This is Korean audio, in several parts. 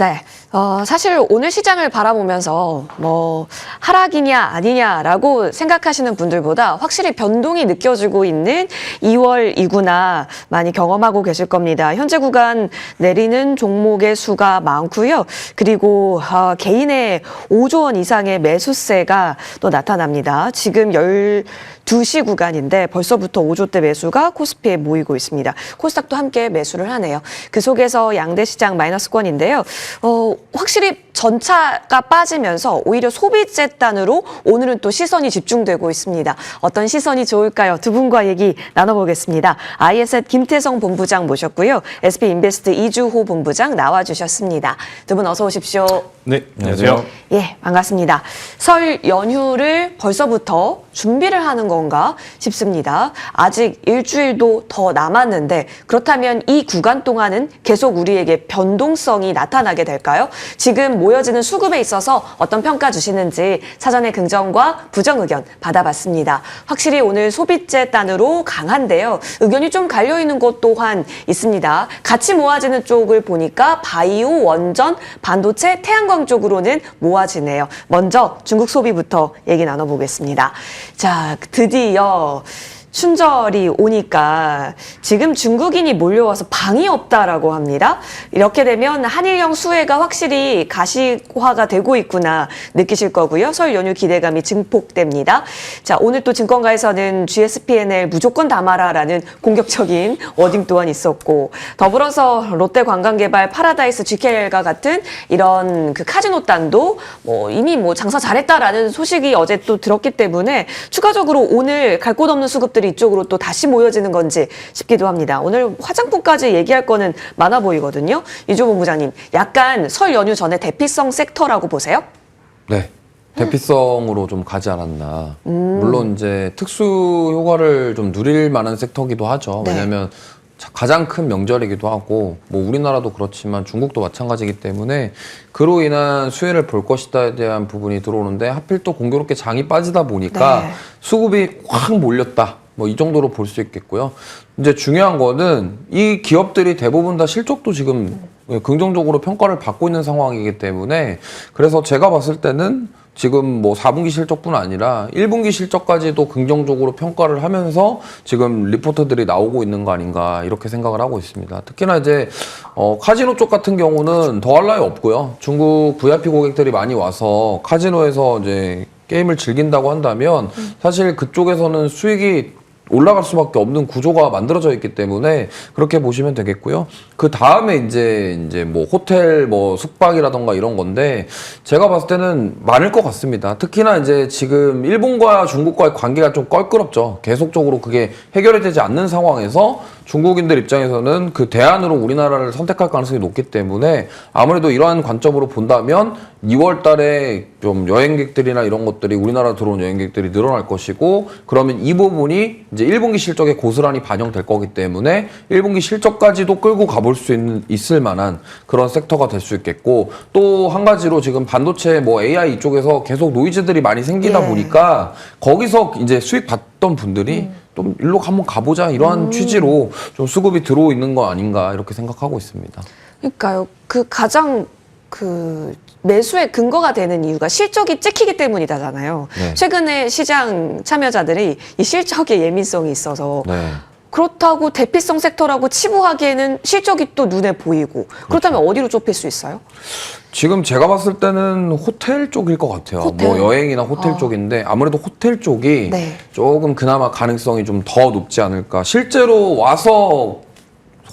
네. 사실 오늘 시장을 바라보면서 뭐 하락이냐 아니냐라고 생각하시는 분들보다 확실히 변동이 느껴지고 있는 2월이구나 많이 경험하고 계실 겁니다. 현재 구간 내리는 종목의 수가 많고요. 그리고 개인의 5조 원 이상의 매수세가 또 나타납니다. 지금 12시 구간인데 벌써부터 5조대 매수가 코스피에 모이고 있습니다. 코스닥도 함께 매수를 하네요. 그 속에서 양대 시장 마이너스권인데요. 확실히 전차가 빠지면서 오히려 소비재단으로 오늘은 또 시선이 집중되고 있습니다. 어떤 시선이 좋을까요? 두 분과 얘기 나눠보겠습니다. IS앳 김태성 본부장 모셨고요. SP인베스트 이주호 본부장 나와주셨습니다. 두 분 어서 오십시오. 네, 안녕하세요. 예, 반갑습니다. 설 연휴를 벌써부터 준비를 하는 건가 싶습니다. 아직 일주일도 더 남았는데 그렇다면 이 구간 동안은 계속 우리에게 변동성이 나타나게 될까요? 지금 모여지는 수급에 있어서 어떤 평가 주시는지 사전에 긍정과 부정 의견 받아봤습니다. 확실히 오늘 소비재단으로 강한데요. 의견이 좀 갈려있는 것 또한 있습니다. 같이 모아지는 쪽을 보니까 바이오, 원전, 반도체, 태양광 쪽으로는 모아지네요. 먼저 중국 소비부터 얘기 나눠보겠습니다. 자, 드디어 춘절이 오니까 지금 중국인이 몰려와서 방이 없다라고 합니다. 이렇게 되면 한일령 수혜가 확실히 가시화가 되고 있구나 느끼실 거고요. 설 연휴 기대감이 증폭됩니다. 자, 오늘 또 증권가에서는 GSPNL 무조건 담아라라는 공격적인 워딩 또한 있었고 더불어서 롯데관광개발, 파라다이스, GKL과 같은 이런 그 카지노단도 이미 장사 잘했다라는 소식이 어제 또 들었기 때문에 추가적으로 오늘 갈 곳 없는 수급들 이쪽으로 또 다시 모여지는 건지 싶기도 합니다. 오늘 화장품까지 얘기할 거는 많아 보이거든요. 이주호 본부장님, 약간 설 연휴 전에 대피성 섹터라고 보세요? 네, 대피성으로 좀 가지 않았나. 물론 이제 특수 효과를 좀 누릴 만한 섹터기도 하죠. 네. 왜냐하면 가장 큰 명절이기도 하고 뭐 우리나라도 그렇지만 중국도 마찬가지이기 때문에 그로 인한 수혜를 볼 것이다에 대한 부분이 들어오는데 하필 또 공교롭게 장이 빠지다 보니까 네. 수급이 확 몰렸다. 뭐 이 정도로 볼 수 있겠고요. 이제 중요한 거는 이 기업들이 대부분 다 실적도 지금 긍정적으로 평가를 받고 있는 상황이기 때문에 그래서 제가 봤을 때는 지금 뭐 4분기 실적뿐 아니라 1분기 실적까지도 긍정적으로 평가를 하면서 지금 리포트들이 나오고 있는 거 아닌가 이렇게 생각을 하고 있습니다. 특히나 이제 카지노 쪽 같은 경우는 더할 나위 없고요. 중국 VIP 고객들이 많이 와서 카지노에서 이제 게임을 즐긴다고 한다면 사실 그쪽에서는 수익이 올라갈 수밖에 없는 구조가 만들어져 있기 때문에 그렇게 보시면 되겠고요. 그 다음에 이제 뭐 호텔, 뭐 숙박이라던가 이런 건데 제가 봤을 때는 많을 것 같습니다. 특히나 이제 지금 일본과 중국과의 관계가 좀 껄끄럽죠. 계속적으로 그게 해결이 되지 않는 상황에서 중국인들 입장에서는 그 대안으로 우리나라를 선택할 가능성이 높기 때문에 아무래도 이러한 관점으로 본다면 2월 달에 좀 여행객들이나 이런 것들이 우리나라 들어온 여행객들이 늘어날 것이고 그러면 이 부분이 이제 1분기 실적에 고스란히 반영될 거기 때문에 1분기 실적까지도 끌고 가볼 수 있을 만한 그런 섹터가 될 수 있겠고 또 한 가지로 지금 반도체 뭐 AI 이쪽에서 계속 노이즈들이 많이 생기다 보니까 거기서 이제 수익 받던 분들이 좀 일로 한번 가보자 이러한 취지로 좀 수급이 들어오 있는 거 아닌가 이렇게 생각하고 있습니다. 그러니까요. 그 가장 매수의 근거가 되는 이유가 실적이 찍히기 때문이잖아요. 네. 최근에 시장 참여자들이 이 실적에 예민성이 있어서 네. 그렇다고 대피성 섹터라고 치부하기에는 실적이 또 눈에 보이고 그렇다면 어디로 좁힐 수 있어요? 지금 제가 봤을 때는 호텔 쪽일 것 같아요. 호텔? 뭐 여행이나 호텔 쪽인데 아무래도 호텔 쪽이 네. 조금 그나마 가능성이 좀 더 높지 않을까. 실제로 와서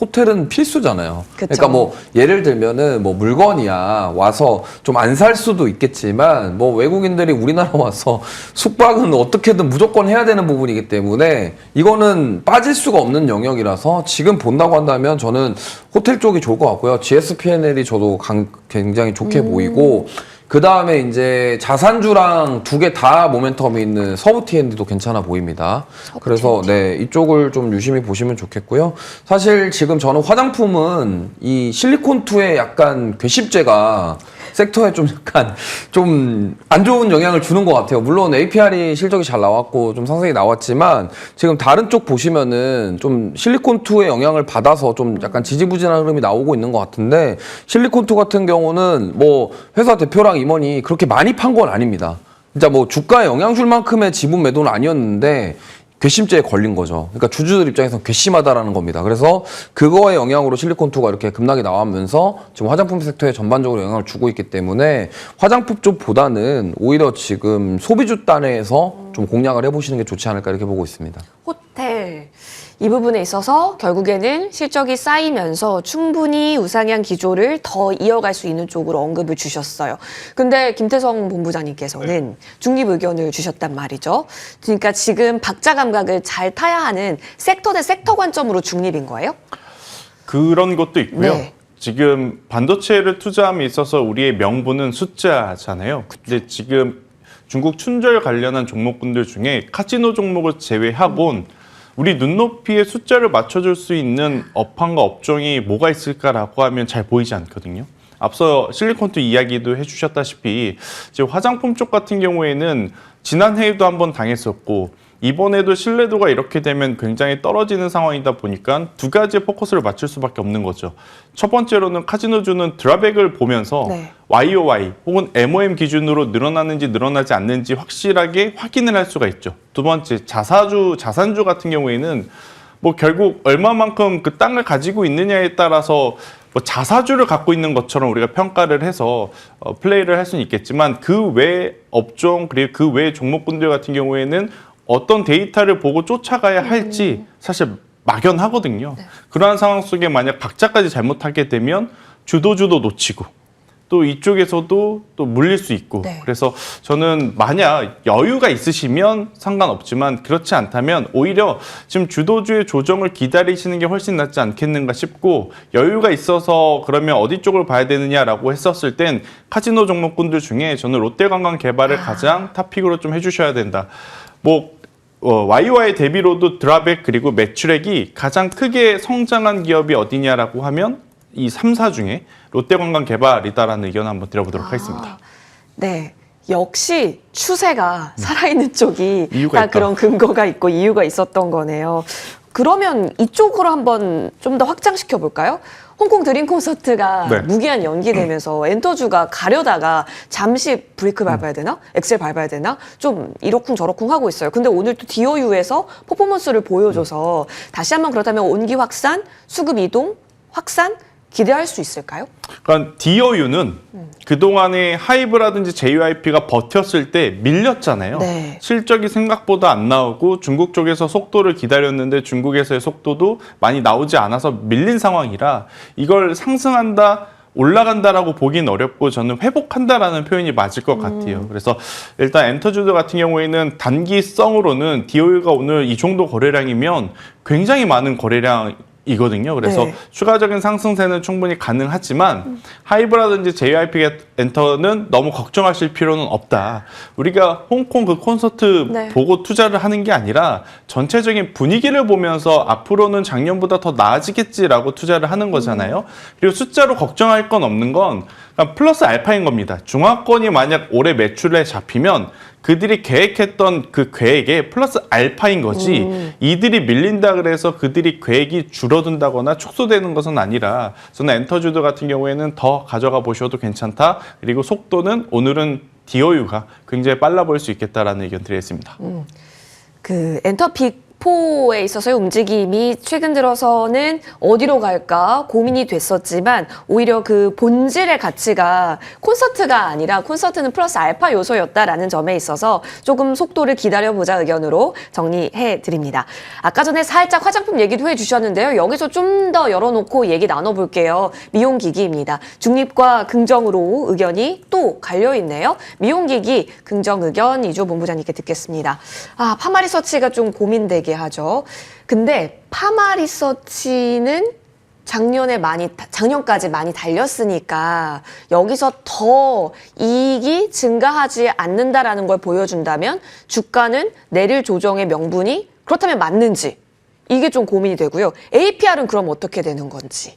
호텔은 필수잖아요. 그쵸. 그러니까 뭐 예를 들면은 뭐 물건이야 와서 좀 안 살 수도 있겠지만 뭐 외국인들이 우리나라 와서 숙박은 어떻게든 무조건 해야 되는 부분이기 때문에 이거는 빠질 수가 없는 영역이라서 지금 본다고 한다면 저는 호텔 쪽이 좋을 것 같고요. GSPNL이 저도 굉장히 좋게 보이고 그 다음에 이제 자산주랑 두 개 다 모멘텀이 있는 서부 T&D도 괜찮아 보입니다. 그래서 네, 이쪽을 좀 유심히 보시면 좋겠고요. 사실 지금 저는 화장품은 이 실리콘2의 약간 괘씸죄가 섹터에 좀 약간 좀 안 좋은 영향을 주는 것 같아요. 물론 APR이 실적이 잘 나왔고 좀 상승이 나왔지만 지금 다른 쪽 보시면은 좀 실리콘2의 영향을 받아서 좀 약간 지지부진한 흐름이 나오고 있는 것 같은데 실리콘2 같은 경우는 뭐 회사 대표랑 임원이 그렇게 많이 판 건 아닙니다. 진짜 뭐 주가에 영향 줄 만큼의 지분 매도는 아니었는데 괘씸죄에 걸린 거죠. 그러니까 주주들 입장에서 괘씸하다라는 겁니다. 그래서 그거의 영향으로 실리콘2가 이렇게 급락이 나오면서 지금 화장품 섹터에 전반적으로 영향을 주고 있기 때문에 화장품 쪽보다는 오히려 지금 소비주 단에서 좀 공략을 해보시는 게 좋지 않을까 이렇게 보고 있습니다. 호텔. 이 부분에 있어서 결국에는 실적이 쌓이면서 충분히 우상향 기조를 더 이어갈 수 있는 쪽으로 언급을 주셨어요. 근데 김태성 본부장님께서는 중립 의견을 주셨단 말이죠. 그러니까 지금 박자 감각을 잘 타야 하는 섹터 대 섹터 관점으로 중립인 거예요? 그런 것도 있고요. 네. 지금 반도체를 투자함에 있어서 우리의 명분은 숫자잖아요. 근데 지금 중국 춘절 관련한 종목군들 중에 카지노 종목을 제외하곤 우리 눈높이에 숫자를 맞춰줄 수 있는 업황과 업종이 뭐가 있을까라고 하면 잘 보이지 않거든요. 앞서 실리콘2 이야기도 해주셨다시피 지금 화장품 쪽 같은 경우에는 지난해에도 한번 당했었고 이번에도 신뢰도가 이렇게 되면 굉장히 떨어지는 상황이다 보니까 두 가지의 포커스를 맞출 수밖에 없는 거죠. 첫 번째로는 카지노주는 드라백을 보면서 네. YOY 혹은 MOM 기준으로 늘어나는지 늘어나지 않는지 확실하게 확인을 할 수가 있죠. 두 번째, 자산주 같은 경우에는 뭐 결국 얼마만큼 그 땅을 가지고 있느냐에 따라서 뭐 자사주를 갖고 있는 것처럼 우리가 평가를 해서 플레이를 할 수는 있겠지만 그 외 업종 그리고 그 외 종목군들 같은 경우에는 어떤 데이터를 보고 쫓아가야 할지 사실 막연하거든요. 네. 그러한 상황 속에 만약 박자까지 잘못하게 되면 주도주도 놓치고 또 이쪽에서도 또 물릴 수 있고 네. 그래서 저는 만약 여유가 있으시면 상관없지만 그렇지 않다면 오히려 지금 주도주의 조정을 기다리시는 게 훨씬 낫지 않겠는가 싶고 여유가 있어서 그러면 어디 쪽을 봐야 되느냐라고 했었을 땐 카지노 종목군들 중에 저는 롯데관광개발을 가장 탑픽으로 좀 해주셔야 된다. 뭐 YOY 대비로도 드랍액 그리고 매출액이 가장 크게 성장한 기업이 어디냐라고 하면 이 3사 중에 롯데관광개발이다라는 의견을 한번 드려보도록 하겠습니다. 네. 역시 추세가 살아있는 쪽이 이유가 다 있다. 그런 근거가 있고 이유가 있었던 거네요. 그러면 이쪽으로 한번 좀 더 확장시켜 볼까요? 홍콩 드림 콘서트가 네. 무기한 연기되면서 엔터주가 가려다가 잠시 브레이크 밟아야 되나? 엑셀 밟아야 되나? 좀 이러쿵 저러쿵 하고 있어요. 근데 오늘 또 DOU에서 퍼포먼스를 보여줘서 다시 한번 그렇다면 온기 확산, 수급 이동, 확산 기대할 수 있을까요? 그러니까 DOU는 그동안에 하이브라든지 JYP가 버텼을 때 밀렸잖아요. 네. 실적이 생각보다 안 나오고 중국 쪽에서 속도를 기다렸는데 중국에서의 속도도 많이 나오지 않아서 밀린 상황이라 이걸 상승한다, 올라간다라고 보긴 어렵고 저는 회복한다라는 표현이 맞을 것 같아요. 그래서 일단 엔터주드 같은 경우에는 단기성으로는 DOU가 오늘 이 정도 거래량이면 굉장히 많은 거래량 이거든요. 그래서 네. 추가적인 상승세는 충분히 가능하지만 하이브라든지 JYP 엔터는 너무 걱정하실 필요는 없다. 우리가 홍콩 그 콘서트 네. 보고 투자를 하는 게 아니라 전체적인 분위기를 보면서 앞으로는 작년보다 더 나아지겠지라고 투자를 하는 거잖아요. 그리고 숫자로 걱정할 건 없는 건 플러스 알파인 겁니다. 중화권이 만약 올해 매출에 잡히면 그들이 계획했던 그 계획에 플러스 알파인 거지 이들이 밀린다 그래서 그들이 계획이 줄어든다거나 축소되는 것은 아니라 저는 엔터주드 같은 경우에는 더 가져가 보셔도 괜찮다. 그리고 속도는 오늘은 DOU가 굉장히 빨라 보일 수 있겠다라는 의견 드리겠습니다. 그 엔터픽 4에 있어서의 움직임이 최근 들어서는 어디로 갈까 고민이 됐었지만 오히려 그 본질의 가치가 콘서트가 아니라 콘서트는 플러스 알파 요소였다라는 점에 있어서 조금 속도를 기다려보자 의견으로 정리해 드립니다. 아까 전에 살짝 화장품 얘기도 해주셨는데요. 여기서 좀 더 열어놓고 얘기 나눠볼게요. 미용기기입니다. 중립과 긍정으로 의견이 또 갈려있네요. 미용기기 긍정 의견 이조 본부장님께 듣겠습니다. 아, 파마리서치가 좀 고민되게 하죠. 근데 파마리서치는 작년까지 많이 달렸으니까 여기서 더 이익이 증가하지 않는다라는 걸 보여준다면 주가는 내릴 조정의 명분이 그렇다면 맞는지 이게 좀 고민이 되고요. APR은 그럼 어떻게 되는 건지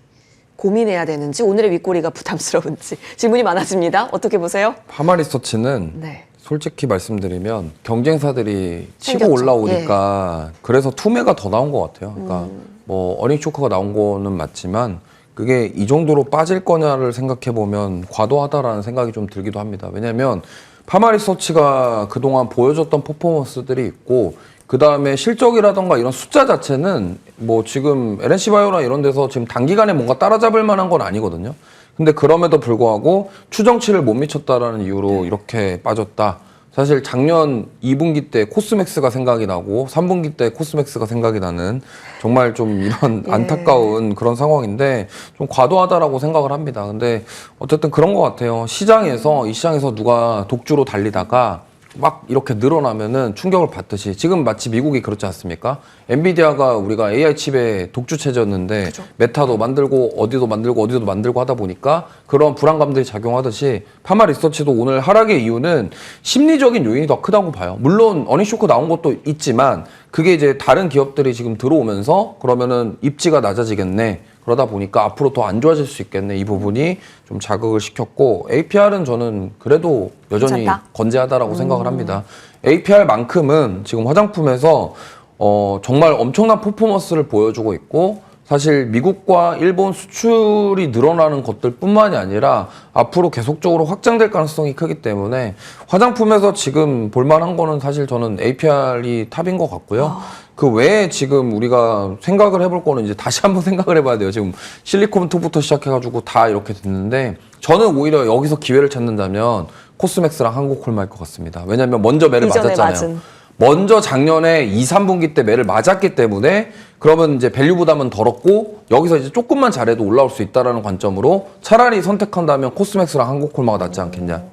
고민해야 되는지 오늘의 윗꼬리가 부담스러운지 질문이 많아집니다. 어떻게 보세요? 파마리서치는 네. 솔직히 말씀드리면 경쟁사들이 치고 생겼죠. 올라오니까 그래서 투매가 더 나온 것 같아요. 그러니까 뭐 어닝쇼크가 나온 거는 맞지만 그게 이 정도로 빠질 거냐를 생각해 보면 과도하다라는 생각이 좀 들기도 합니다. 왜냐하면 파마리서치가 그동안 보여줬던 퍼포먼스들이 있고 그 다음에 실적이라던가 이런 숫자 자체는 뭐 지금 LNC바이오나 이런 데서 지금 단기간에 뭔가 따라잡을 만한 건 아니거든요. 근데 그럼에도 불구하고 추정치를 못 미쳤다라는 이유로 이렇게 빠졌다. 사실 작년 2분기 때 코스맥스가 생각이 나고 3분기 때 코스맥스가 생각이 나는 정말 좀 이런 안타까운 그런 상황인데 좀 과도하다라고 생각을 합니다. 근데 어쨌든 그런 것 같아요. 이 시장에서 누가 독주로 달리다가 막 이렇게 늘어나면은 충격을 받듯이 지금 마치 미국이 그렇지 않습니까? 엔비디아가 우리가 AI 칩의 독주 체제였는데 그죠. 메타도 만들고 어디도 만들고 하다 보니까 그런 불안감들이 작용하듯이 파마 리서치도 오늘 하락의 이유는 심리적인 요인이 더 크다고 봐요. 물론 어닝쇼크 나온 것도 있지만 그게 이제 다른 기업들이 지금 들어오면서 그러면은 입지가 낮아지겠네. 그러다 보니까 앞으로 더 안 좋아질 수 있겠네. 이 부분이 좀 자극을 시켰고 APR은 저는 그래도 여전히 괜찮다? 건재하다라고 생각을 합니다. APR만큼은 지금 화장품에서 정말 엄청난 퍼포먼스를 보여주고 있고 사실 미국과 일본 수출이 늘어나는 것들 뿐만이 아니라 앞으로 계속적으로 확장될 가능성이 크기 때문에 화장품에서 지금 볼만한 거는 사실 저는 APR이 탑인 것 같고요. 그 외에 지금 우리가 생각을 해볼 거는 이제 다시 한번 생각을 해봐야 돼요. 지금 실리콘2부터 시작해가지고 다 이렇게 됐는데 저는 오히려 여기서 기회를 찾는다면 코스맥스랑 한국콜마일 것 같습니다. 왜냐하면 먼저 매를 이전에 맞았잖아요. 맞은. 먼저 작년에 2, 3분기 때 매를 맞았기 때문에 그러면 이제 밸류 부담은 덜었고 여기서 이제 조금만 잘해도 올라올 수 있다라는 관점으로 차라리 선택한다면 코스맥스랑 한국콜마가 낫지 않겠냐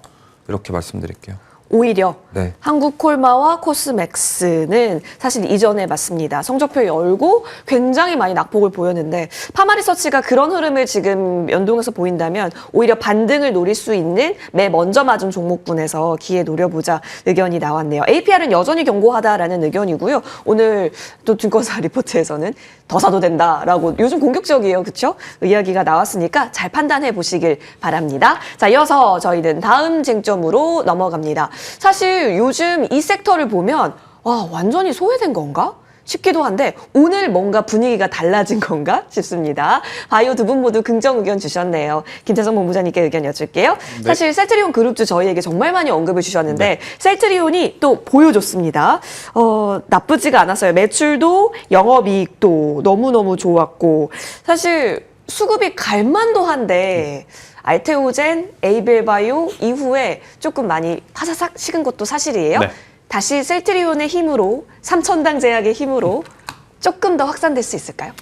이렇게 말씀드릴게요. 오히려 네. 한국콜마와 코스맥스는 사실 이전에 맞습니다. 성적표 열고 굉장히 많이 낙폭을 보였는데 파마리서치가 그런 흐름을 지금 연동해서 보인다면 오히려 반등을 노릴 수 있는 매 먼저 맞은 종목군에서 기회 노려보자 의견이 나왔네요. APR은 여전히 견고하다라는 의견이고요. 오늘 또 증권사 리포트에서는 더 사도 된다라고 요즘 공격적이에요. 그렇죠? 이야기가 나왔으니까 잘 판단해 보시길 바랍니다. 자, 이어서 저희는 다음 쟁점으로 넘어갑니다. 사실 요즘 이 섹터를 보면 와, 완전히 소외된 건가? 싶기도 한데 오늘 뭔가 분위기가 달라진 건가 싶습니다. 바이오 두 분 모두 긍정 의견 주셨네요. 김태성 본부장님께 의견 여쭐게요. 네. 사실 셀트리온 그룹주 저희에게 정말 많이 언급을 주셨는데 셀트리온이 또 보여줬습니다. 나쁘지가 않았어요. 매출도 영업이익도 너무너무 좋았고 사실 수급이 갈만도 한데 알테오젠, 에이벨바이오 이후에 조금 많이 파사삭 식은 것도 사실이에요. 네. 다시 셀트리온의 힘으로 삼천당 제약의 힘으로 조금 더 확산될 수 있을까요?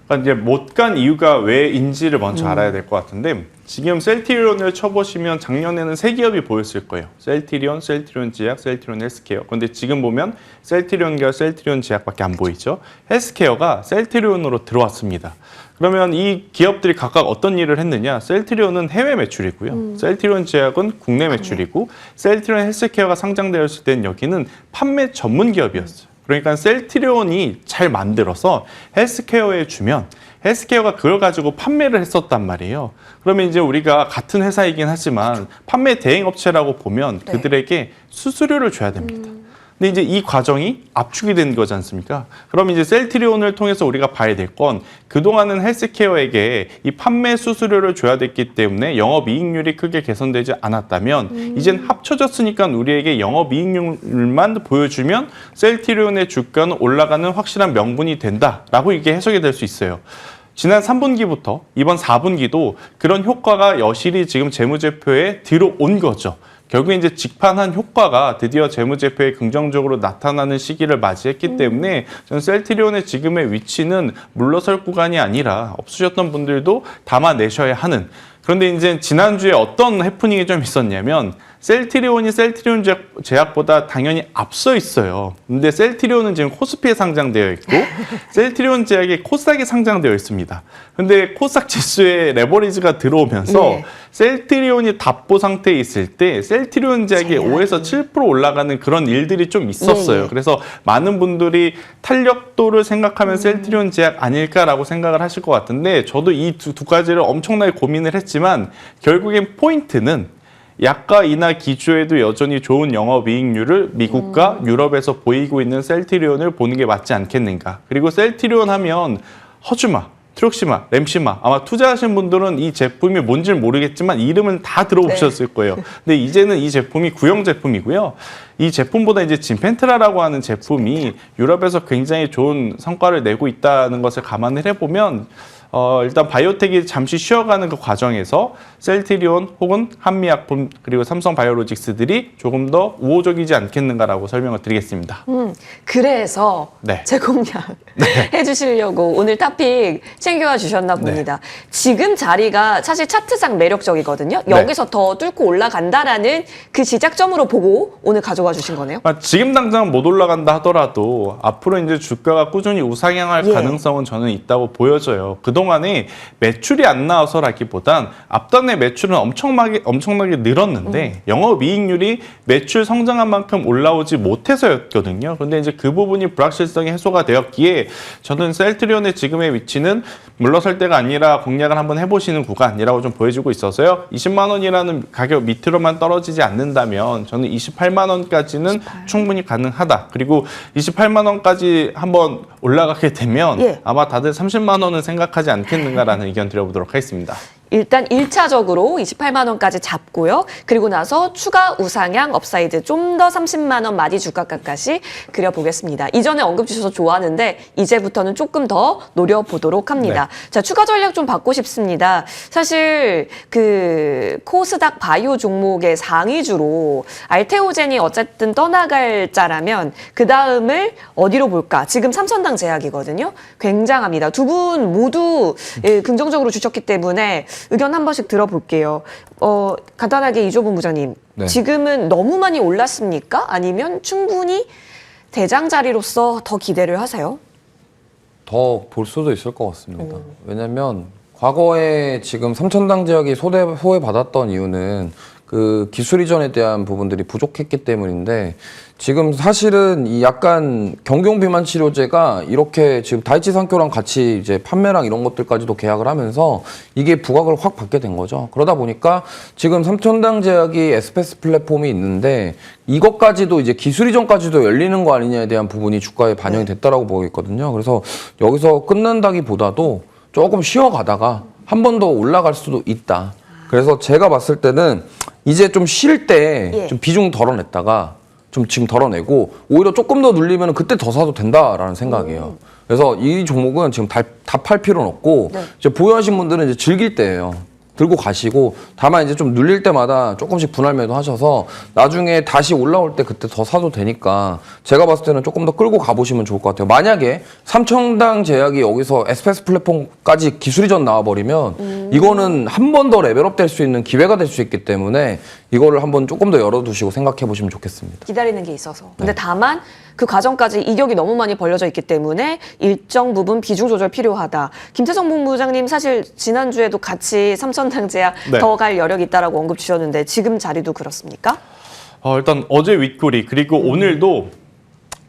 그러니까 이제 못 간 이유가 왜인지를 먼저 알아야 될 것 같은데 지금 셀트리온을 쳐보시면 작년에는 세 기업이 보였을 거예요. 셀트리온, 셀트리온 제약, 셀트리온 헬스케어. 그런데 지금 보면 셀트리온과 셀트리온 제약밖에 안 보이죠. 헬스케어가 셀트리온으로 들어왔습니다. 그러면 이 기업들이 각각 어떤 일을 했느냐? 셀트리온은 해외 매출이고요. 셀트리온 제약은 국내 매출이고 셀트리온 헬스케어가 상장되었을 땐 여기는 판매 전문 기업이었어요. 그러니까 셀트리온이 잘 만들어서 헬스케어에 주면 헬스케어가 그걸 가지고 판매를 했었단 말이에요. 그러면 이제 우리가 같은 회사이긴 하지만 판매 대행업체라고 보면 네. 그들에게 수수료를 줘야 됩니다. 근데 이제 이 과정이 압축이 된 거지 않습니까? 그럼 이제 셀트리온을 통해서 우리가 봐야 될 건 그동안은 헬스케어에게 이 판매 수수료를 줘야 됐기 때문에 영업이익률이 크게 개선되지 않았다면 이젠 합쳐졌으니까 우리에게 영업이익률만 보여주면 셀트리온의 주가는 올라가는 확실한 명분이 된다라고 이게 해석이 될 수 있어요. 지난 3분기부터 이번 4분기도 그런 효과가 여실히 지금 재무제표에 들어온 거죠. 결국에 이제 직판한 효과가 드디어 재무제표에 긍정적으로 나타나는 시기를 맞이했기 때문에 저는 셀트리온의 지금의 위치는 물러설 구간이 아니라 없으셨던 분들도 담아내셔야 하는. 그런데 이제 지난주에 어떤 해프닝이 좀 있었냐면 셀트리온이 셀트리온 제약보다 당연히 앞서 있어요. 근데 셀트리온은 지금 코스피에 상장되어 있고 셀트리온 제약이 코스닥에 상장되어 있습니다. 근데 코스닥 지수에 레버리지가 들어오면서 네. 셀트리온이 답보 상태에 있을 때 셀트리온 제약이 5에서 7% 올라가는 그런 일들이 좀 있었어요. 네. 그래서 많은 분들이 탄력도를 생각하면 셀트리온 제약 아닐까라고 생각을 하실 것 같은데 저도 이 두 가지를 엄청나게 고민을 했지만 결국엔 포인트는 약가 인하 기조에도 여전히 좋은 영업이익률을 미국과 유럽에서 보이고 있는 셀트리온을 보는 게 맞지 않겠는가. 그리고 셀트리온 하면 허주마, 트럭시마, 램시마 아마 투자하신 분들은 이 제품이 뭔지는 모르겠지만 이름은 다 들어보셨을 거예요. 근데 이제는 이 제품이 구형 제품이고요. 이 제품보다 이제 진펜트라라고 하는 제품이 유럽에서 굉장히 좋은 성과를 내고 있다는 것을 감안을 해보면 일단 바이오텍이 잠시 쉬어가는 그 과정에서 셀트리온 혹은 한미약품 그리고 삼성바이오로직스들이 조금 더 우호적이지 않겠는가라고 설명을 드리겠습니다. 그래서 네. 재공략 해주시려고 오늘 토픽 챙겨와 주셨나 봅니다. 지금 자리가 사실 차트상 매력적이거든요. 네. 여기서 더 뚫고 올라간다라는 그 시작점으로 보고 오늘 가져와 주신 거네요. 지금 당장 못 올라간다 하더라도 앞으로 이제 주가가 꾸준히 우상향할 예. 가능성은 저는 있다고 보여져요. 그동안에 매출이 안 나와서라기보단 앞단의 매출은 엄청나게 늘었는데 영업이익률이 매출 성장한 만큼 올라오지 못해서였거든요. 그런데 이제 그 부분이 불확실성이 해소가 되었기에 저는 셀트리온의 지금의 위치는 물러설 때가 아니라 공략을 한번 해보시는 구간이라고 좀 보여주고 있어서요. 20만 원이라는 가격 밑으로만 떨어지지 않는다면 저는 28만 원까지는 충분히 가능하다. 그리고 28만 원까지 한번 올라가게 되면 예. 아마 다들 30만 원은 생각하지 않겠는가라는 의견 드려보도록 하겠습니다. 일단 1차적으로 28만 원까지 잡고요. 그리고 나서 추가 우상향 업사이드 좀 더 30만 원 마디 주가까지 그려보겠습니다. 이전에 언급 주셔서 좋아하는데 이제부터는 조금 더 노려보도록 합니다. 자, 추가 전략 좀 받고 싶습니다. 사실 그 코스닥 바이오 종목의 상위주로 알테오젠이 어쨌든 떠나갈 자라면 그 다음을 어디로 볼까? 지금 삼천당 제약이거든요. 굉장합니다. 두 분 모두 긍정적으로 주셨기 때문에 의견 한 번씩 들어볼게요. 간단하게 이조분 부장님, 네. 지금은 너무 많이 올랐습니까? 아니면 충분히 대장 자리로서 더 기대를 하세요? 더 볼 수도 있을 것 같습니다. 왜냐면 과거에 지금 삼천당 지역이 소외받았던 이유는 그 기술 이전에 대한 부분들이 부족했기 때문인데 지금 사실은 이 약간 경경 비만 치료제가 이렇게 지금 다이치 산교랑 같이 이제 판매랑 이런 것들까지도 계약을 하면서 이게 부각을 확 받게 된 거죠. 그러다 보니까 지금 삼천당 제약이 에스페스 플랫폼이 있는데 이것까지도 이제 기술 이전까지도 열리는 거 아니냐에 대한 부분이 주가에 반영이 됐다라고 보고 있거든요. 그래서 여기서 끝난다기보다도 조금 쉬어가다가 한 번 더 올라갈 수도 있다. 그래서 제가 봤을 때는 이제 좀 쉴 때 좀 비중 덜어냈다가 좀 지금 덜어내고 오히려 조금 더 눌리면 그때 더 사도 된다라는 생각이에요. 그래서 이 종목은 지금 다 팔 필요는 없고 이제 보유하신 분들은 이제 즐길 때예요. 들고 가시고 다만 이제 좀 눌릴 때마다 조금씩 분할 매도하셔서 나중에 다시 올라올 때 그때 더 사도 되니까 제가 봤을 때는 조금 더 끌고 가보시면 좋을 것 같아요. 만약에 삼천당 제약이 여기서 에스페스 플랫폼까지 기술 이전 나와버리면 이거는 한 번 더 레벨업 될 수 있는 기회가 될 수 있기 때문에 이거를 한번 조금 더 열어두시고 생각해 보시면 좋겠습니다. 기다리는 게 있어서. 근데 다만 그 과정까지 이격이 너무 많이 벌려져 있기 때문에 일정 부분 비중 조절 필요하다. 김태성 본부장님 사실 지난주에도 같이 삼천당 제약 네. 더 갈 여력이 있다라고 언급 주셨는데 지금 자리도 그렇습니까? 일단 어제 윗꼬리 그리고 오늘도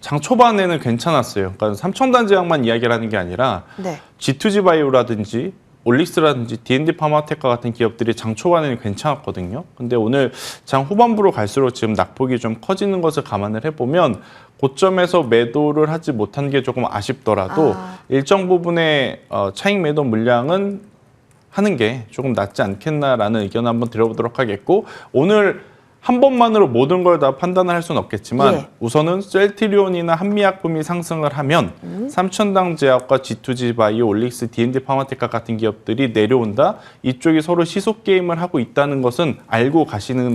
장 초반에는 괜찮았어요. 그러니까 삼천당 제약만 이야기를 하는 게 아니라 네. G2G 바이오라든지 올릭스라든지 D&D 파마테카 같은 기업들이 장 초반에는 괜찮았거든요. 근데 오늘 장 후반부로 갈수록 지금 낙폭이 좀 커지는 것을 감안을 해보면 고점에서 매도를 하지 못한 게 조금 아쉽더라도 일정 부분의 차익 매도 물량은 하는 게 조금 낫지 않겠나라는 의견을 한번 드려보도록 하겠고 오늘 한 번만으로 모든 걸 다 판단을 할 수는 없겠지만 예. 우선은 셀트리온이나 한미약품이 상승을 하면 삼천당 제약과 G2G 바이오, 올릭스, D&D 파마테카 같은 기업들이 내려온다. 이쪽이 서로 시속 게임을 하고 있다는 것은 알고 가시는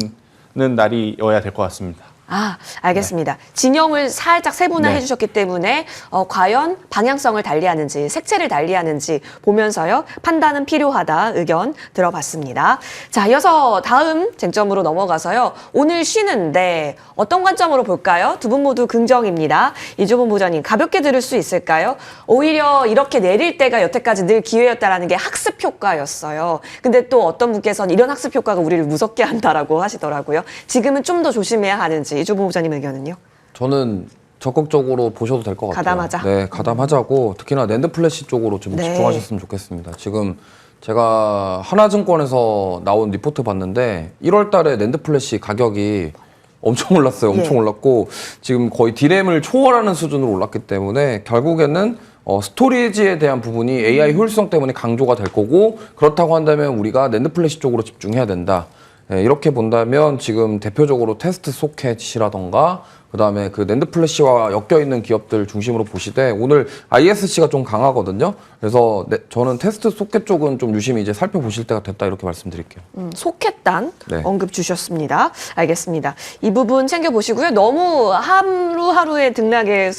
날이어야 될 것 같습니다. 아, 알겠습니다. 진영을 살짝 세분화해 네. 주셨기 때문에 과연 방향성을 달리하는지 색채를 달리하는지 보면서요. 판단은 필요하다 의견 들어봤습니다. 자, 이어서 다음 쟁점으로 넘어가서요. 오늘 쉬는데 어떤 관점으로 볼까요? 두 분 모두 긍정입니다. 이주본 부장님 가볍게 들을 수 있을까요? 오히려 이렇게 내릴 때가 여태까지 늘 기회였다라는 게 학습 효과였어요. 근데 또 어떤 분께서는 이런 학습 효과가 우리를 무섭게 한다라고 하시더라고요. 지금은 좀 더 조심해야 하는지 이주본 부장님 의견은요? 저는 적극적으로 보셔도 될 것 같아요. 가담하자. 네, 가담하자고 특히나 낸드 플래시 쪽으로 좀 네. 집중하셨으면 좋겠습니다. 지금 제가 하나증권에서 나온 리포트 봤는데 1월 달에 낸드 플래시 가격이 엄청 올랐어요. 엄청 예. 올랐고 지금 거의 디램을 초월하는 수준으로 올랐기 때문에 결국에는 스토리지에 대한 부분이 AI 효율성 때문에 강조가 될 거고 그렇다고 한다면 우리가 낸드 플래시 쪽으로 집중해야 된다. 예, 이렇게 본다면 지금 대표적으로 테스트 소켓이라던가 그다음에 그 낸드 플래시와 엮여 있는 기업들 중심으로 보시되 오늘 ISC가 좀 강하거든요. 그래서 저는 테스트 소켓 쪽은 좀 유심히 이제 살펴보실 때가 됐다 이렇게 말씀드릴게요. 소켓단 네. 언급 주셨습니다. 알겠습니다. 이 부분 챙겨보시고요. 너무 하루하루의 등락에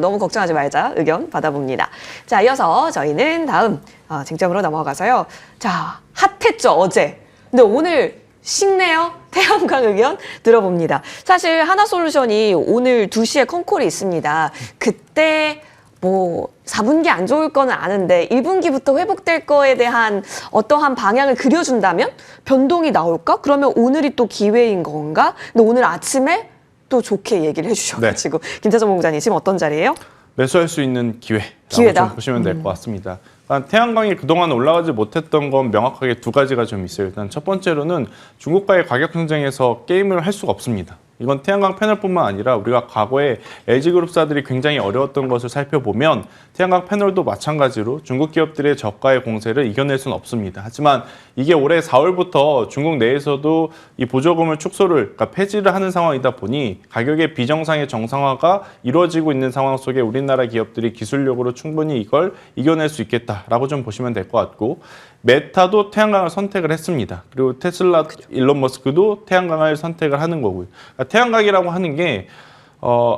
너무 걱정하지 말자 의견 받아봅니다. 자, 이어서 저희는 다음 쟁점으로 넘어가서요. 자, 핫했죠 어제. 근데 오늘 식네요. 태양광 의견 들어봅니다. 사실 하나솔루션이 오늘 2시에 컨콜이 있습니다. 그때 뭐 4분기 안 좋을 거는 아는데 1분기부터 회복될 거에 대한 어떠한 방향을 그려준다면 변동이 나올까? 그러면 오늘이 또 기회인 건가? 근데 오늘 아침에 또 좋게 얘기를 해주셔가지고 김태정 본부장님 지금 어떤 자리예요? 매수할 수 있는 기회라고 기회다. 좀 보시면 될 것 같습니다. 태양광이 그동안 올라가지 못했던 건 명확하게 두 가지가 좀 있어요. 일단 첫 번째로는 중국과의 가격 경쟁에서 게임을 할 수가 없습니다. 이건 태양광 패널뿐만 아니라 우리가 과거에 LG그룹사들이 굉장히 어려웠던 것을 살펴보면 태양광 패널도 마찬가지로 중국 기업들의 저가의 공세를 이겨낼 수는 없습니다. 하지만 이게 올해 4월부터 중국 내에서도 이 보조금을 축소를, 그러니까 폐지를 하는 상황이다 보니 가격의 비정상의 정상화가 이루어지고 있는 상황 속에 우리나라 기업들이 기술력으로 충분히 이걸 이겨낼 수 있겠다라고 좀 보시면 될 것 같고, 메타도 태양광을 선택을 했습니다. 그리고 테슬라, 일론 머스크도 태양광을 선택을 하는 거고요. 그러니까 태양광이라고 하는 게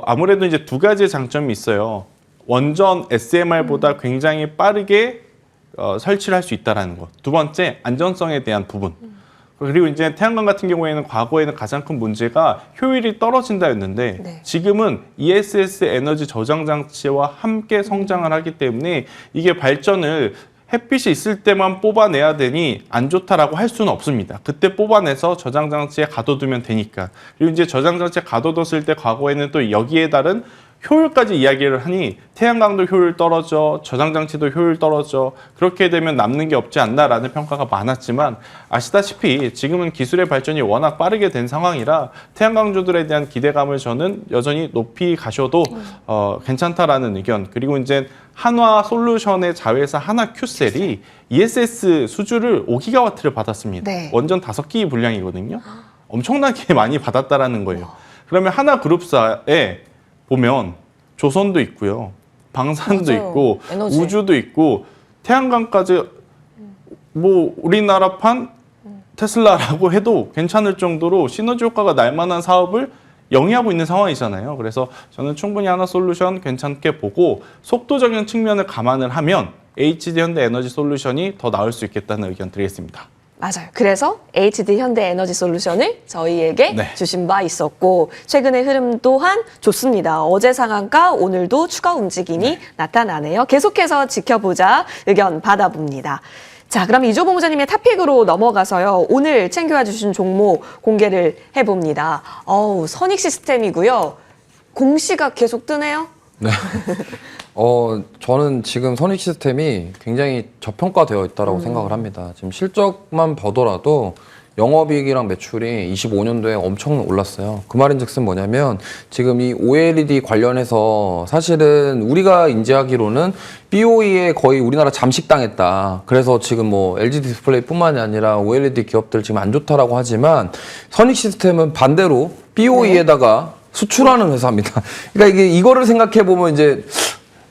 아무래도 이제 두 가지의 장점이 있어요. 원전 SMR보다 굉장히 빠르게 설치를 할 수 있다는 것. 두 번째, 안전성에 대한 부분. 그리고 이제 태양광 같은 경우에는 과거에는 가장 큰 문제가 효율이 떨어진다였는데 네. 지금은 ESS 에너지 저장 장치와 함께 성장을 하기 때문에 이게 발전을 햇빛이 있을 때만 뽑아내야 되니 안 좋다라고 할 수는 없습니다. 그때 뽑아내서 저장 장치에 가둬두면 되니까. 그리고 이제 저장 장치에 가둬뒀을 때 과거에는 또 여기에 다른 효율까지 이야기를 하니 태양광도 효율 떨어져, 저장 장치도 효율 떨어져, 그렇게 되면 남는 게 없지 않나라는 평가가 많았지만 아시다시피 지금은 기술의 발전이 워낙 빠르게 된 상황이라 태양광주들에 대한 기대감을 저는 여전히 높이 가셔도 괜찮다라는 의견. 그리고 이제 한화 솔루션의 자회사 하나 큐셀이 ESS 수주를 5기가와트를 받았습니다. 네. 원전 5기 분량이거든요. 엄청나게 많이 받았다라는 거예요. 그러면 하나 그룹사에 보면 조선도 있고요, 방산도 맞아요. 있고, 에너지. 우주도 있고, 태양광까지 뭐 우리나라판 테슬라라고 해도 괜찮을 정도로 시너지 효과가 날 만한 사업을 영위하고 있는 상황이잖아요. 그래서 저는 충분히 하나솔루션 괜찮게 보고 속도적인 측면을 감안을 하면 HD 현대에너지솔루션이 더 나을 수 있겠다는 의견 드리겠습니다. 맞아요. 그래서 HD 현대에너지솔루션을 저희에게 네. 주신 바 있었고 최근의 흐름 또한 좋습니다. 어제 상한가 오늘도 추가 움직임이 나타나네요. 계속해서 지켜보자 의견 받아봅니다. 자, 그럼 이조 본부장님의 탑픽으로 넘어가서요. 오늘 챙겨와 주신 종목 공개를 해봅니다. 선익 시스템이고요. 공시가 계속 뜨네요. 네. 저는 지금 선익 시스템이 굉장히 저평가되어 있다고 생각을 합니다. 지금 실적만 보더라도 영업이익이랑 매출이 25년도에 엄청 올랐어요. 그 말인즉슨 뭐냐면 지금 이 OLED 관련해서 사실은 우리가 인지하기로는 BOE에 거의 우리나라 잠식당했다. 그래서 지금 뭐 LG 디스플레이뿐만이 아니라 OLED 기업들 지금 안 좋다라고 하지만 선익 시스템은 반대로 BOE에다가 수출하는 회사입니다. 그러니까 이거를 생각해 보면 이제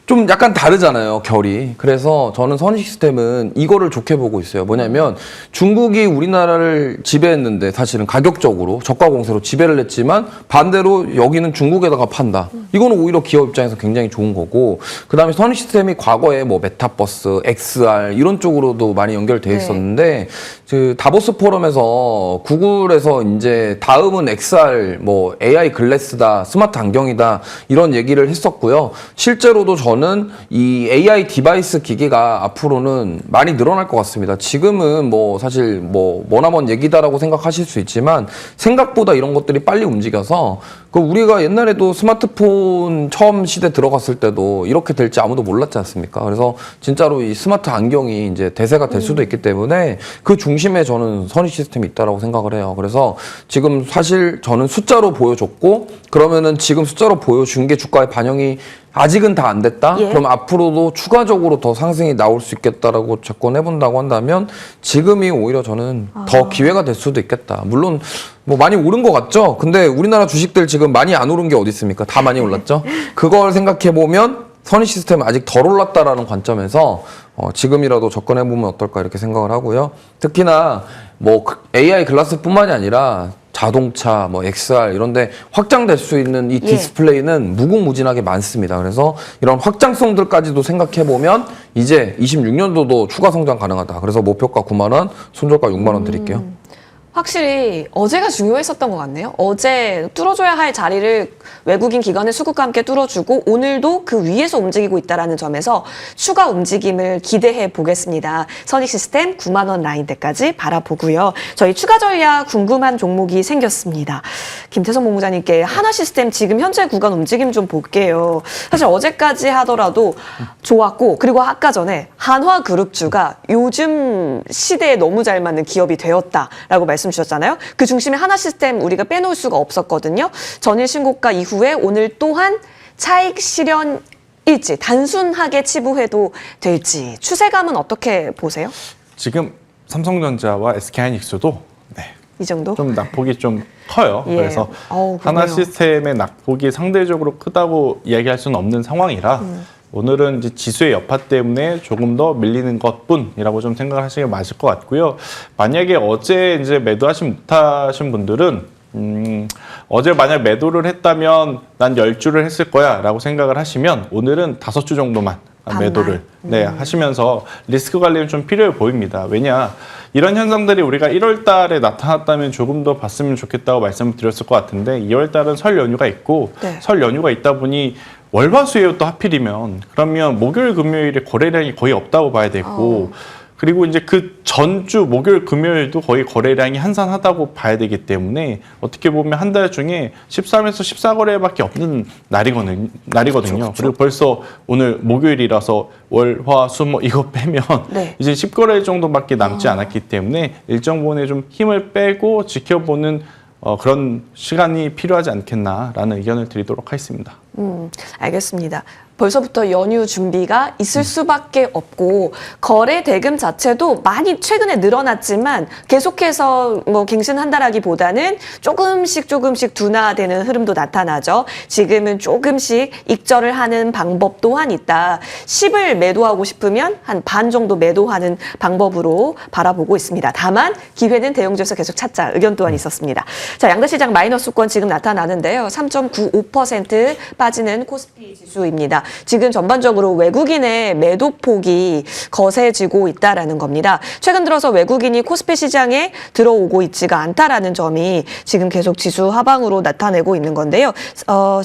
좀 약간 다르잖아요, 결이. 그래서 저는 선희 시스템은 이거를 좋게 보고 있어요. 뭐냐면 중국이 우리나라를 지배했는데 사실은 가격적으로 저가 공세로 지배를 했지만 반대로 여기는 중국에다가 판다. 이거는 오히려 기업 입장에서 굉장히 좋은 거고, 그다음에 선희 시스템이 과거에 뭐 메타버스, XR 이런 쪽으로도 많이 연결돼 있었는데 그 다보스 포럼에서 구글에서 이제 다음은 XR 뭐 AI 글래스다, 스마트 안경이다 이런 얘기를 했었고요. 실제로도 저는 이 AI 디바이스 기기가 앞으로는 많이 늘어날 것 같습니다. 지금은 뭐 사실 뭐 머나먼 얘기다라고 생각하실 수 있지만 생각보다 이런 것들이 빨리 움직여서 그 우리가 옛날에도 스마트폰 처음 시대 들어갔을 때도 이렇게 될지 아무도 몰랐지 않습니까? 그래서 진짜로 이 스마트 안경이 이제 대세가 될 수도 있기 때문에 그 중심에 저는 선희 시스템이 있다라고 생각을 해요. 그래서 지금 사실 저는 숫자로 보여줬고, 그러면은 지금 숫자로 보여준 게 주가에 반영이 아직은 다 안 됐다? 예. 그럼 앞으로도 추가적으로 더 상승이 나올 수 있겠다라고 접근해본다고 한다면 지금이 오히려 저는 더 기회가 될 수도 있겠다. 물론 뭐 많이 오른 것 같죠? 근데 우리나라 주식들 지금 많이 안 오른 게 어디 있습니까? 다 많이 올랐죠? 그걸 생각해보면 선희 시스템은 아직 덜 올랐다라는 관점에서 지금이라도 접근해보면 어떨까 이렇게 생각을 하고요. 특히나 뭐 AI 글라스뿐만이 아니라 자동차, 뭐 XR 이런데 확장될 수 있는 이 디스플레이는 무궁무진하게 많습니다. 그래서 이런 확장성들까지도 생각해 보면 이제 26년도도 추가 성장 가능하다. 그래서 목표가 9만 원, 손절가 6만 원 드릴게요. 확실히 어제가 중요했었던 것 같네요. 어제 뚫어줘야 할 자리를 외국인 기관의 수급과 함께 뚫어주고 오늘도 그 위에서 움직이고 있다는 점에서 추가 움직임을 기대해 보겠습니다. 선익 시스템 9만 원 라인대까지 바라보고요. 저희 추가 전략 궁금한 종목이 생겼습니다. 김태성 본부장님께 하나 시스템 지금 현재 구간 움직임 좀 볼게요. 사실 어제까지 하더라도 좋았고, 그리고 아까 전에 한화그룹주가 요즘 시대에 너무 잘 맞는 기업이 되었다라고 말씀 주셨잖아요. 그 중심에 하나 시스템 우리가 빼놓을 수가 없었거든요. 전일 신고가 이후에 오늘 또한 차익 실현일지 단순하게 치부해도 될지 추세감은 어떻게 보세요? 지금 삼성전자와 SK하이닉스도 이 정도? 좀 낙폭이 좀 커요. 예. 그래서 어우, 하나 그러네요. 시스템의 낙폭이 상대적으로 크다고 이야기할 수는 없는 상황이라 오늘은 이제 지수의 여파 때문에 조금 더 밀리는 것뿐이라고 좀 생각을 하시는 게 맞을 것 같고요. 만약에 어제 이제 매도하지 못하신 분들은 어제 만약 매도를 했다면 난 10주를 했을 거야 라고 생각을 하시면 오늘은 5주 정도만 반만. 매도를 하시면서 리스크 관리는 좀 필요해 보입니다. 왜냐, 이런 현상들이 우리가 1월 달에 나타났다면 조금 더 봤으면 좋겠다고 말씀을 드렸을 것 같은데 2월 달은 설 연휴가 있고 네. 설 연휴가 있다 보니 월화수예요 또 하필이면. 그러면 목요일 금요일에 거래량이 거의 없다고 봐야 되고 그리고 이제 그 전주 목요일 금요일도 거의 거래량이 한산하다고 봐야 되기 때문에 어떻게 보면 한 달 중에 13에서 14거래밖에 없는 날이거든요. 그렇죠. 그리고 벌써 오늘 목요일이라서 월, 화, 수 뭐 이거 빼면 네. 이제 10거래 정도밖에 남지 않았기 때문에 일정 부분에 좀 힘을 빼고 지켜보는 그런 시간이 필요하지 않겠나라는 의견을 드리도록 하겠습니다. 알겠습니다. 벌써부터 연휴 준비가 있을 수밖에 없고 거래 대금 자체도 많이 최근에 늘어났지만 계속해서 뭐 갱신한다라기보다는 조금씩 둔화되는 흐름도 나타나죠. 지금은 조금씩 익절을 하는 방법 또한 있다. 10을 매도하고 싶으면 한 반 정도 매도하는 방법으로 바라보고 있습니다. 다만 기회는 대형주에서 계속 찾자 의견 또한 있었습니다. 자, 양대시장 마이너스권 지금 나타나는데요. 3.95% 빠지는 코스피 지수입니다. 지금 전반적으로 외국인의 매도폭이 거세지고 있다라는 겁니다. 최근 들어서 외국인이 코스피 시장에 들어오고 있지가 않다라는 점이 지금 계속 지수 하방으로 나타내고 있는 건데요.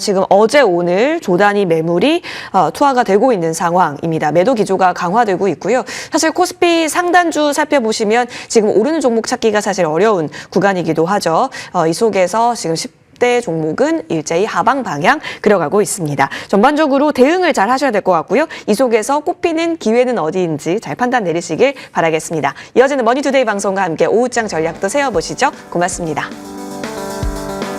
지금 어제 오늘 조단위 매물이 투하가 되고 있는 상황입니다. 매도 기조가 강화되고 있고요. 사실 코스피 상단주 살펴보시면 지금 오르는 종목 찾기가 사실 어려운 구간이기도 하죠. 이 속에서 지금 10대 종목은 일제히 하방 방향 그려가고 있습니다. 전반적으로 대응을 잘 하셔야 될 것 같고요. 이 속에서 꼽히는 기회는 어디인지 잘 판단 내리시길 바라겠습니다. 이어지는 머니투데이 방송과 함께 오후장 전략도 세워보시죠. 고맙습니다.